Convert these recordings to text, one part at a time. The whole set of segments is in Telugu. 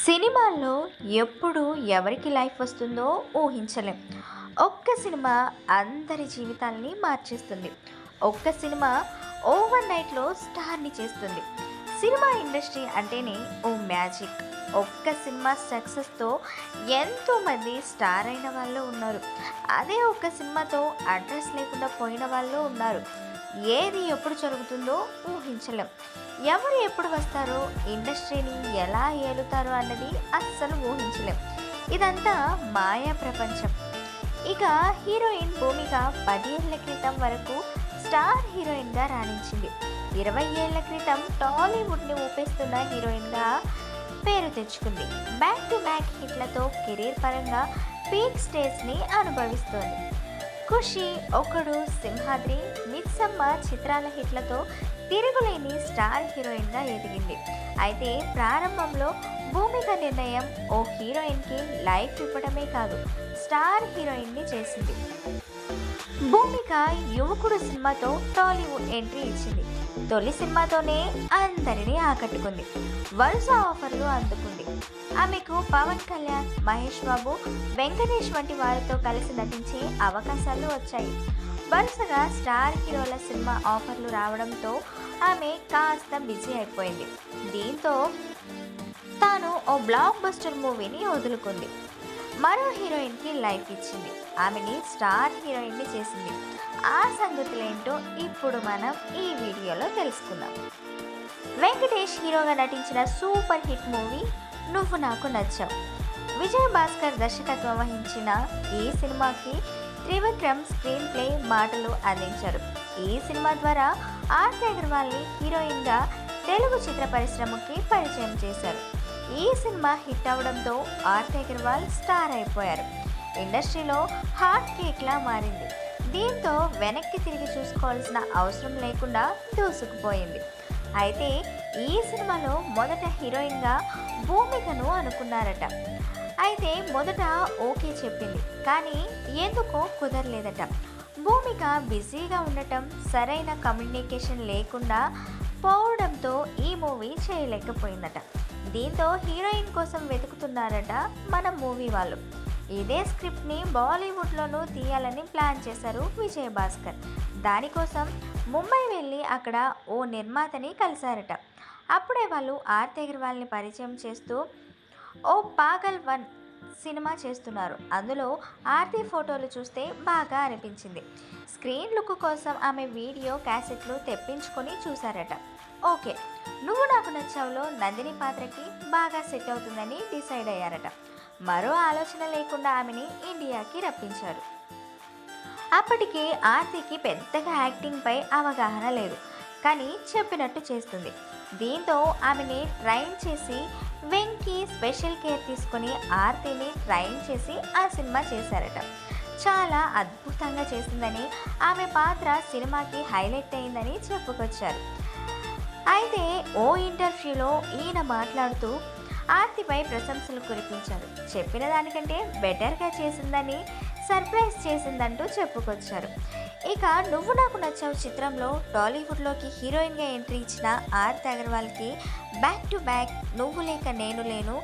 సినిమాల్లో ఎప్పుడు ఎవరికి లైఫ్ వస్తుందో ఊహించలేం. ఒక్క సినిమా అందరి జీవితాల్ని మార్చేస్తుంది. ఒక్క సినిమా ఓవర్ నైట్‌లో స్టార్‌ని చేస్తుంది. సినిమా ఇండస్ట్రీ అంటేనే ఓ మ్యాజిక్. ఒక్క సినిమా సక్సెస్‌తో ఎంతోమంది స్టార్ అయిన వాళ్ళు ఉన్నారు. అదే ఒక్క సినిమాతో అడ్రస్ లేకుండా పోయిన వాళ్ళు ఉన్నారు. ఏది ఎప్పుడు జరుగుతుందో ఊహించలేం. ఎవరు ఎప్పుడు వస్తారో, ఇండస్ట్రీని ఎలా ఏలుతారో అన్నది అస్సలు ఊహించలేం. ఇదంతా మాయా ప్రపంచం. ఇక హీరోయిన్ భూమిక 10 ఏళ్ల క్రితం వరకు స్టార్ హీరోయిన్గా రాణించింది. 20 ఏళ్ల క్రితం టాలీవుడ్ని ఊపేస్తున్న హీరోయిన్గా పేరు తెచ్చుకుంది. బ్యాక్ టు బ్యాక్ హిట్లతో కెరీర్ పరంగా పీక్ స్టేజ్ని అనుభవిస్తోంది. ఖుషి, ఒకడు, సింహాద్రి, మిస్సమ్మ చిత్రాల హిట్లతో తిరుగులేని స్టార్ హీరోయిన్గా ఎదిగింది. అయితే ప్రారంభంలో భూమిక నిర్ణయం ఓ హీరోయిన్కి లైఫ్ ఇవ్వడమే కాదు, స్టార్ హీరోయిన్ని చేసింది. భూమిక యువకుడు సినిమాతో టాలీవుడ్ ఎంట్రీ ఇచ్చింది. తొలి సినిమాతోనే అందరినీ ఆకట్టుకుంది. వరుస ఆఫర్లు అందుకుంది. ఆమెకు పవన్ కళ్యాణ్, మహేష్ బాబు, వెంకటేష్ వంటి వారితో కలిసి నటించే అవకాశాలు వచ్చాయి. వరుసగా స్టార్ హీరోల సినిమా ఆఫర్లు రావడంతో ఆమె కాస్త బిజీ అయిపోయింది. దీంతో తాను ఓ బ్లాక్ బస్టర్ మూవీని వదులుకుంది. మరో హీరోయిన్కి లైఫ్ ఇచ్చింది. ఆమెని స్టార్ హీరోయిన్ని చేసింది. ఆ సంగతులేంటో ఇప్పుడు మనం ఈ వీడియోలో తెలుసుకుందాం. వెంకటేష్ హీరోగా నటించిన సూపర్ హిట్ మూవీ నువ్వు నాకు నచ్చావు. విజయ్ భాస్కర్ దర్శకత్వం వహించిన ఈ సినిమాకి త్రివిక్రమ్ స్క్రీన్ ప్లే, మాటలు అందించారు. ఈ సినిమా ద్వారా ఆర్తి అగర్వాల్ని హీరోయిన్గా తెలుగు చిత్ర పరిశ్రమకి పరిచయం చేశారు. ఈ సినిమా హిట్ అవడంతో ఆర్తి అగర్వాల్ స్టార్ అయిపోయారు. ఇండస్ట్రీలో హాట్ కేక్లా మారింది. దీంతో వెనక్కి తిరిగి చూసుకోవాల్సిన అవసరం లేకుండా దూసుకుపోయింది. అయితే ఈ సినిమాలో మొదట హీరోయిన్గా భూమికను అనుకున్నారట. అయితే మొదట ఓకే చెప్పింది, కానీ ఎందుకో కుదరలేదట. భూమిక బిజీగా ఉండటం, సరైన కమ్యూనికేషన్ లేకుండా పోవడంతో ఈ మూవీ చేయలేకపోయిందట. దీంతో హీరోయిన్ కోసం వెతుకుతున్నారట మన మూవీ వాళ్ళు. ఇదే స్క్రిప్ట్ని బాలీవుడ్లోనూ తీయాలని ప్లాన్ చేశారు విజయ్ భాస్కర్. దానికోసం ముంబై వెళ్ళి అక్కడ ఓ నిర్మాతని కలిశారట. అప్పుడే వాళ్ళు ఆర్తి అగర్వాల్ని పరిచయం చేస్తూ ఓ పాగల్ 1 సినిమా చేస్తున్నారు, అందులో ఆర్తి ఫోటోలు చూస్తే బాగా అనిపించింది. స్క్రీన్ లుక్ కోసం ఆమె వీడియో క్యాసెట్లు తెప్పించుకొని చూశారట. ఓకే, నువ్వు నాకు నచ్చావులో నందిని పాత్రకి బాగా సెట్ అవుతుందని డిసైడ్ అయ్యారట. మరో ఆలోచన లేకుండా ఆమెని ఇండియాకి రప్పించారు. అప్పటికి ఆర్తికి పెద్దగా యాక్టింగ్పై అవగాహన లేదు, కానీ చెప్పినట్టు చేస్తుంది. దీంతో ఆమెని ట్రైన్ చేసి వెంకీ స్పెషల్ కేర్ తీసుకొని ఆర్తిని ట్రైన్ చేసి ఆ సినిమా చేశారట. చాలా అద్భుతంగా చేసిందని, ఆమె పాత్ర సినిమాకి హైలైట్ అయిందని చెప్పుకొచ్చారు. అయితే ఓ ఇంటర్వ్యూలో ఈయన మాట్లాడుతూ ఆర్తిపై ప్రశంసలు కురిపించారు. చెప్పిన దానికంటే బెటర్గా చేసిందని, సర్ప్రైజ్ చేసిందంటూ చెప్పుకొచ్చారు. ఇక నువ్వు నాకు నచ్చావు చిత్రంలో టాలీవుడ్లోకి హీరోయిన్గా ఎంట్రీ ఇచ్చిన ఆర్తి అగర్వాల్కి బ్యాక్ టు బ్యాక్ నువ్వు లేక నేను లేను,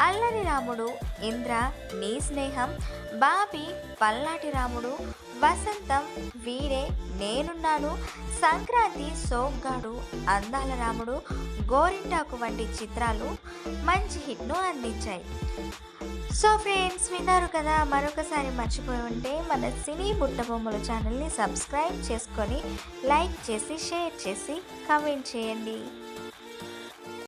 అల్లరి రాముడు, ఇంద్ర, నీ స్నేహం, బాబీ, పల్నాటి రాముడు, వసంతం, వీరే, నేనున్నాను, సంక్రాంతి, సోగ్గాడు, అందాల రాముడు, గోరింటాకు వంటి చిత్రాలు మంచి హిట్ను అందించాయి. సో ఫ్రెండ్స్, విన్నారు కదా. మరొకసారి మర్చిపోయి ఉంటే మన సినీ బుట్టబొమ్మల ఛానల్ని సబ్స్క్రైబ్ చేసుకొని లైక్ చేసి, షేర్ చేసి, కామెంట్ చేయండి.